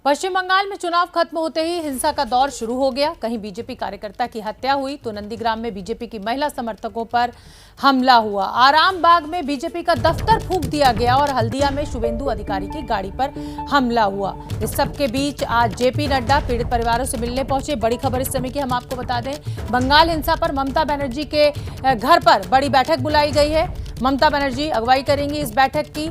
पश्चिम बंगाल में चुनाव खत्म होते ही हिंसा का दौर शुरू हो गया। कहीं बीजेपी कार्यकर्ता की हत्या हुई तो नंदीग्राम में बीजेपी की महिला समर्थकों पर हमला हुआ। आरामबाग में बीजेपी का दफ्तर फूंक दिया गया और हल्दिया में शुभेंदु अधिकारी की गाड़ी पर हमला हुआ। इस सब के बीच आज जेपी नड्डा पीड़ित परिवारों से मिलने पहुंचे। बड़ी खबर इस समय की हम आपको बता दें, बंगाल हिंसा पर ममता बनर्जी के घर पर बड़ी बैठक बुलाई गई है। ममता बनर्जी अगुवाई करेंगी इस बैठक की।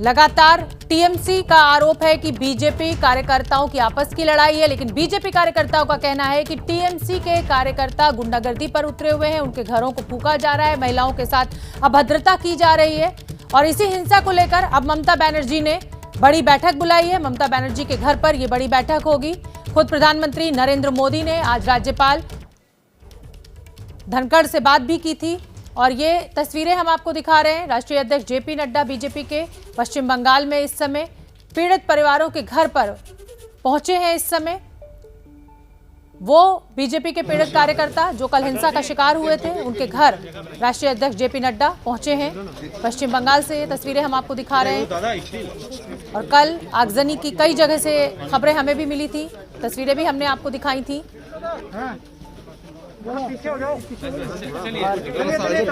लगातार टीएमसी का आरोप है कि बीजेपी कार्यकर्ताओं की आपस की लड़ाई है, लेकिन बीजेपी कार्यकर्ताओं का कहना है कि टीएमसी के कार्यकर्ता गुंडागर्दी पर उतरे हुए हैं, उनके घरों को फूंका जा रहा है, महिलाओं के साथ अभद्रता की जा रही है। और इसी हिंसा को लेकर अब ममता बनर्जी ने बड़ी बैठक बुलाई है। ममता बनर्जी के घर पर यह बड़ी बैठक होगी। खुद प्रधानमंत्री नरेंद्र मोदी ने आज राज्यपाल धनखड़ से बात भी की थी और ये तस्वीरें हम आपको दिखा रहे हैं। राष्ट्रीय अध्यक्ष जेपी नड्डा बीजेपी के पश्चिम बंगाल में इस समय पीड़ित परिवारों के घर पर पहुंचे हैं। इस समय वो बीजेपी के पीड़ित कार्यकर्ता जो कल हिंसा का शिकार हुए थे, उनके घर राष्ट्रीय अध्यक्ष जेपी नड्डा पहुंचे हैं। पश्चिम बंगाल से ये तस्वीरें हम आपको दिखा रहे हैं और कल आगजनी की कई जगह से खबरें हमें भी मिली थी, तस्वीरें भी हमने आपको दिखाई थी।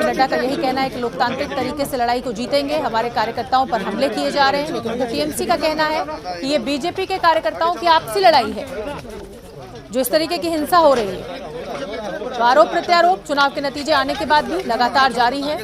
नड्डा का यही कहना है कि लोकतांत्रिक तरीके से लड़ाई को जीतेंगे। हमारे कार्यकर्ताओं पर हमले किए जा रहे हैं, लेकिन टीएमसी का कहना है कि ये बीजेपी के कार्यकर्ताओं की आपसी लड़ाई है जो इस तरीके की हिंसा हो रही है। तो आरोप प्रत्यारोप चुनाव के नतीजे आने के बाद भी लगातार जारी है।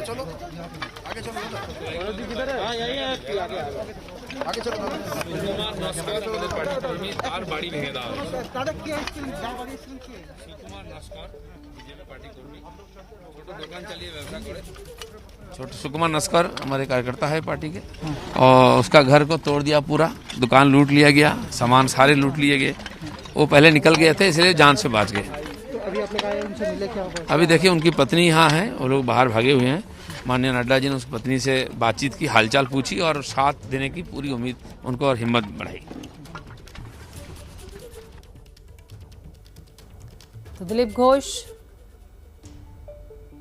छोटे सुकुमार नस्कर हमारे कार्यकर्ता है पार्टी के, और उसका घर को तोड़ दिया, पूरा दुकान लूट लिया गया, सामान सारे लूट लिए गए। वो पहले निकल गए थे, इसलिए जान से बच गए। तो अभी आपने कहा उनसे मिले, क्या होगा? अभी देखिए उनकी पत्नी यहाँ है, वो लोग बाहर भागे हुए हैं। माननीय नड्डा जी ने उस पत्नी से बातचीत की, हालचाल पूछी और साथ देने की पूरी उम्मीद उनको और हिम्मत बढ़ाई। तो दिलीप घोष,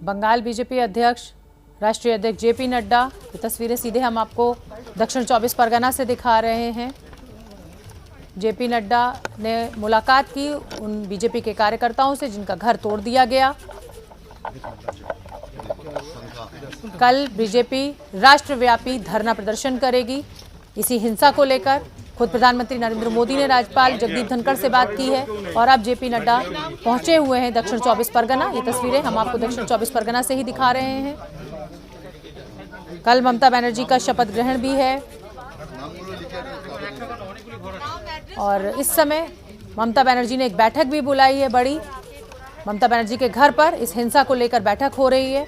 बंगाल बीजेपी अध्यक्ष, राष्ट्रीय अध्यक्ष जेपी नड्डा, ये तस्वीरें सीधे हम आपको दक्षिण 24 परगना से दिखा रहे हैं। जेपी नड्डा ने मुलाकात की उन बीजेपी के कार्यकर्ताओं से जिनका घर तोड़ दिया गया। कल बीजेपी राष्ट्रव्यापी धरना प्रदर्शन करेगी इसी हिंसा को लेकर। खुद प्रधानमंत्री नरेंद्र मोदी ने राज्यपाल जगदीप धनखड़ से बात की है और अब जेपी नड्डा पहुंचे हुए हैं दक्षिण 24 परगना। ये तस्वीरें हम आपको दक्षिण 24 परगना से ही दिखा रहे हैं। कल ममता बनर्जी का शपथ ग्रहण भी है और इस समय ममता बनर्जी ने एक बैठक भी बुलाई है बड़ी। ममता बनर्जी के घर पर इस हिंसा को लेकर बैठक हो रही है,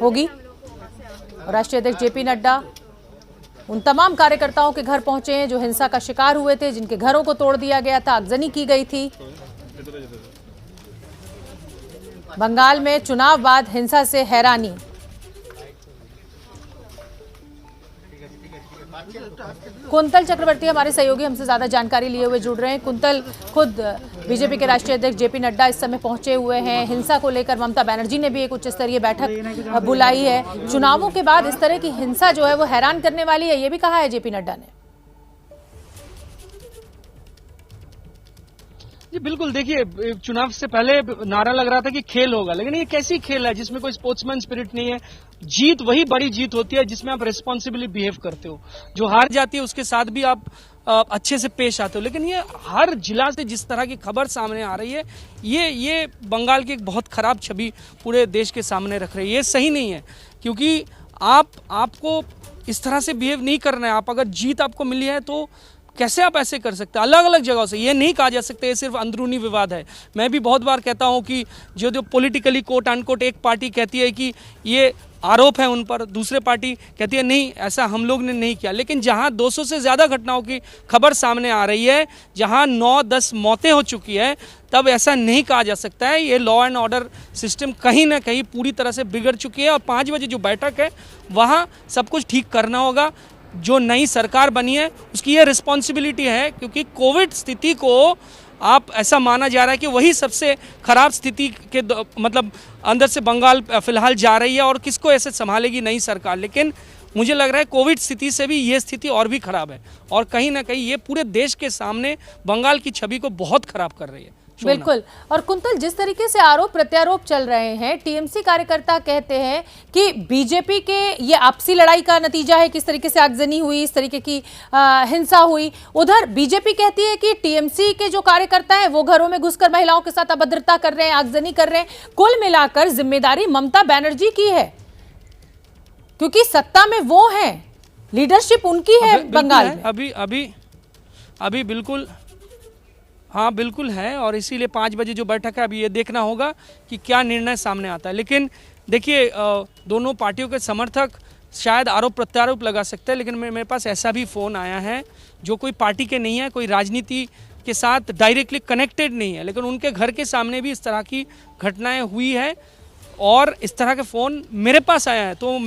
होगी। और राष्ट्रीय अध्यक्ष जेपी नड्डा उन तमाम कार्यकर्ताओं के घर पहुंचे हैं जो हिंसा का शिकार हुए थे, जिनके घरों को तोड़ दिया गया था, आगजनी की गई थी। बंगाल में चुनाव बाद हिंसा से हैरानी। कुंतल चक्रवर्ती हमारे सहयोगी हमसे ज्यादा जानकारी लिए हुए जुड़ रहे हैं। कुंतल, खुद बीजेपी के राष्ट्रीय अध्यक्ष जेपी नड्डा इस समय पहुंचे हुए हैं। हिंसा को लेकर ममता बनर्जी ने भी एक उच्च स्तरीय बैठक बुलाई है। चुनावों के बाद इस तरह की हिंसा जो है वो हैरान करने वाली है, ये भी कहा है जेपी नड्डा ने। जी बिल्कुल, देखिए चुनाव से पहले नारा लग रहा था कि खेल होगा, लेकिन ये कैसी खेल है जिसमें कोई स्पोर्ट्समैन स्पिरिट नहीं है। जीत वही बड़ी जीत होती है जिसमें आप रिस्पॉन्सिबली बिहेव करते हो। जो हार जाती है उसके साथ भी आप अच्छे से पेश आते हो। लेकिन ये हर जिला से जिस तरह की खबर सामने आ रही है, ये बंगाल की एक बहुत खराब छवि पूरे देश के सामने रख रही है। ये सही नहीं है, क्योंकि आपको इस तरह से बिहेव नहीं करना है। आप अगर जीत आपको मिली है तो कैसे आप ऐसे कर सकते हैं? अलग अलग जगहों से ये नहीं कहा जा सकता ये सिर्फ अंदरूनी विवाद है। मैं भी बहुत बार कहता हूं कि जो पॉलिटिकली कोट अनकोट एक पार्टी कहती है कि ये आरोप है उन पर, दूसरे पार्टी कहती है नहीं, ऐसा हम लोग ने नहीं किया। लेकिन जहां 200 से ज़्यादा घटनाओं की खबर सामने आ रही है, जहां 9-10 मौतें हो चुकी है, तब ऐसा नहीं कहा जा सकता है। ये लॉ एंड ऑर्डर सिस्टम कहीं ना कहीं पूरी तरह से बिगड़ चुकी है और 5 बजे जो बैठक है वहाँ सब कुछ ठीक करना होगा। जो नई सरकार बनी है उसकी ये रिस्पॉन्सिबिलिटी है, क्योंकि कोविड स्थिति को आप ऐसा माना जा रहा है कि वही सबसे खराब स्थिति के मतलब अंदर से बंगाल फिलहाल जा रही है और किसको ऐसे संभालेगी नई सरकार। लेकिन मुझे लग रहा है कोविड स्थिति से भी ये स्थिति और भी खराब है, और कहीं ना कहीं ये पूरे देश के सामने बंगाल की छवि को बहुत खराब कर रही है। बिल्कुल। और कुंतल, जिस तरीके से आरोप प्रत्यारोप चल रहे हैं, टीएमसी कार्यकर्ता कहते हैं कि बीजेपी के ये आपसी लड़ाई का नतीजा है, किस तरीके से आगजनी हुई, इस तरीके की हिंसा हुई। उधर बीजेपी कहती है कि टीएमसी के जो कार्यकर्ता हैं वो घरों में घुसकर महिलाओं के साथ अभद्रता कर रहे हैं, आगजनी कर रहे हैं। कुल मिलाकर जिम्मेदारी ममता बनर्जी की है, क्योंकि सत्ता में वो हैं, लीडरशिप उनकी है बंगाल में। अभी बिल्कुल, हाँ बिल्कुल है, और इसीलिए 5 बजे जो बैठक है अभी ये देखना होगा कि क्या निर्णय सामने आता है। लेकिन देखिए, दोनों पार्टियों के समर्थक शायद आरोप प्रत्यारोप लगा सकते हैं, लेकिन मेरे पास ऐसा भी फ़ोन आया है जो कोई पार्टी के नहीं है, कोई राजनीति के साथ डायरेक्टली कनेक्टेड नहीं है, लेकिन उनके घर के सामने भी इस तरह की घटनाएँ हुई है और इस तरह के फ़ोन मेरे पास आया है। तो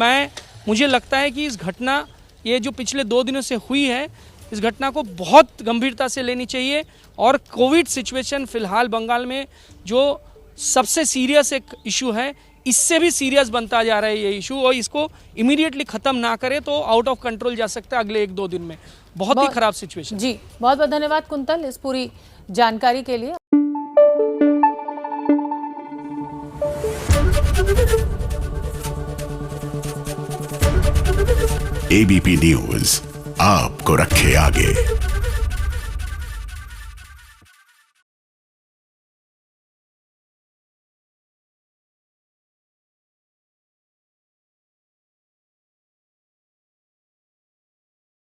मुझे लगता है कि इस घटना, ये जो पिछले 2 दिनों से हुई है, इस घटना को बहुत गंभीरता से लेनी चाहिए। और कोविड सिचुएशन फिलहाल बंगाल में जो सबसे सीरियस एक इशू है, इससे भी सीरियस बनता जा रहा है ये इशू, और इसको इमीडिएटली ख़त्म ना करे तो आउट ऑफ कंट्रोल जा सकता है अगले 1-2 दिन में। बहुत ही खराब सिचुएशन। जी, बहुत बहुत धन्यवाद कुंतल इस पूरी जानकारी के लिए। एबीपी न्यूज आपको रखे आगे।